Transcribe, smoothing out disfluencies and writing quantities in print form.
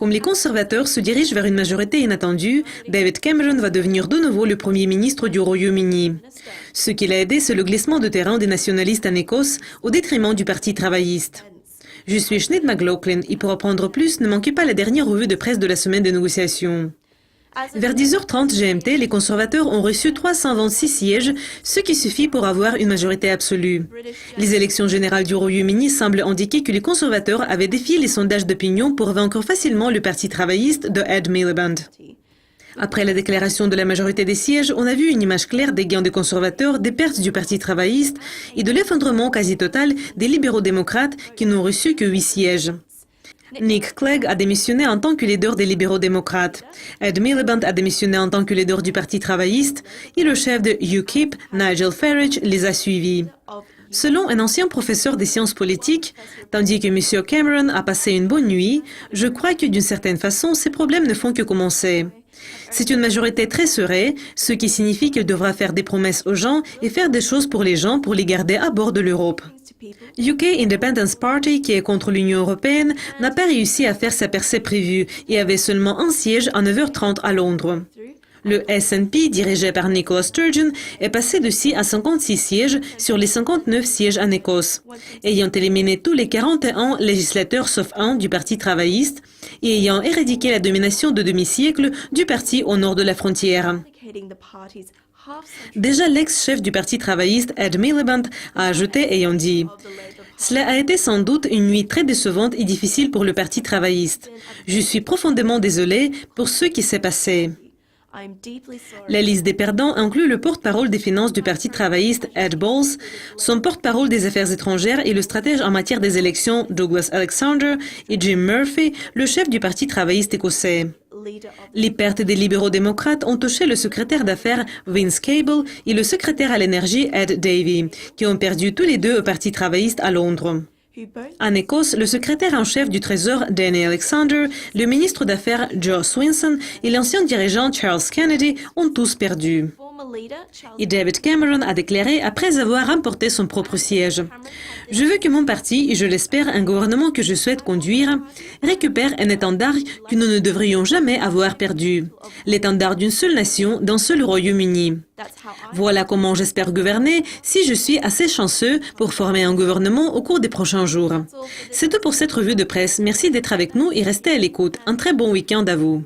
Comme les conservateurs se dirigent vers une majorité inattendue, David Cameron va devenir de nouveau le Premier ministre du Royaume-Uni. Ce qui l'a aidé, c'est le glissement de terrain des nationalistes en Écosse au détriment du Parti travailliste. Je suis Sinead McLaughlin et pour apprendre plus, ne manquez pas la dernière revue de presse de la semaine de négociation. Vers 10h30 GMT, les conservateurs ont reçu 326 sièges, ce qui suffit pour avoir une majorité absolue. Les élections générales du Royaume-Uni semblent indiquer que les conservateurs avaient défié les sondages d'opinion pour vaincre facilement le Parti travailliste de Ed Miliband. Après la déclaration de la majorité des sièges, on a vu une image claire des gains des conservateurs, des pertes du Parti travailliste et de l'effondrement quasi total des libéraux-démocrates qui n'ont reçu que 8 sièges. Nick Clegg a démissionné en tant que leader des libéraux-démocrates. Ed Miliband a démissionné en tant que leader du Parti travailliste et le chef de UKIP, Nigel Farage, les a suivis. Selon un ancien professeur des sciences politiques, tandis que M. Cameron a passé une bonne nuit, je crois que d'une certaine façon, ces problèmes ne font que commencer. C'est une majorité très serrée, ce qui signifie qu'il devra faire des promesses aux gens et faire des choses pour les gens pour les garder à bord de l'Europe. UK Independence Party, qui est contre l'Union européenne, n'a pas réussi à faire sa percée prévue et avait seulement un siège à 9h30 à Londres. Le SNP, dirigé par Nicola Sturgeon, est passé de 6 à 56 sièges sur les 59 sièges en Écosse, ayant éliminé tous les 41 législateurs sauf un du Parti travailliste et ayant éradiqué la domination de demi-siècle du parti au nord de la frontière. Déjà, l'ex-chef du Parti travailliste, Ed Miliband, a ajouté ayant dit « Cela a été sans doute une nuit très décevante et difficile pour le Parti travailliste. Je suis profondément désolé pour ce qui s'est passé. » La liste des perdants inclut le porte-parole des finances du Parti travailliste, Ed Balls, son porte-parole des affaires étrangères et le stratège en matière des élections, Douglas Alexander, et Jim Murphy, le chef du Parti travailliste écossais. Les pertes des libéraux-démocrates ont touché le secrétaire d'affaires Vince Cable et le secrétaire à l'énergie Ed Davey, qui ont perdu tous les deux au Parti travailliste à Londres. En Écosse, le secrétaire en chef du Trésor Danny Alexander, le ministre d'Affaires Joe Swinson et l'ancien dirigeant Charles Kennedy ont tous perdu. Et David Cameron a déclaré après avoir remporté son propre siège. « Je veux que mon parti, et je l'espère un gouvernement que je souhaite conduire, récupère un étendard que nous ne devrions jamais avoir perdu. L'étendard d'une seule nation, d'un seul Royaume-Uni. Voilà comment j'espère gouverner si je suis assez chanceux pour former un gouvernement au cours des prochains jours. » C'est tout pour cette revue de presse. Merci d'être avec nous et restez à l'écoute. Un très bon week-end à vous.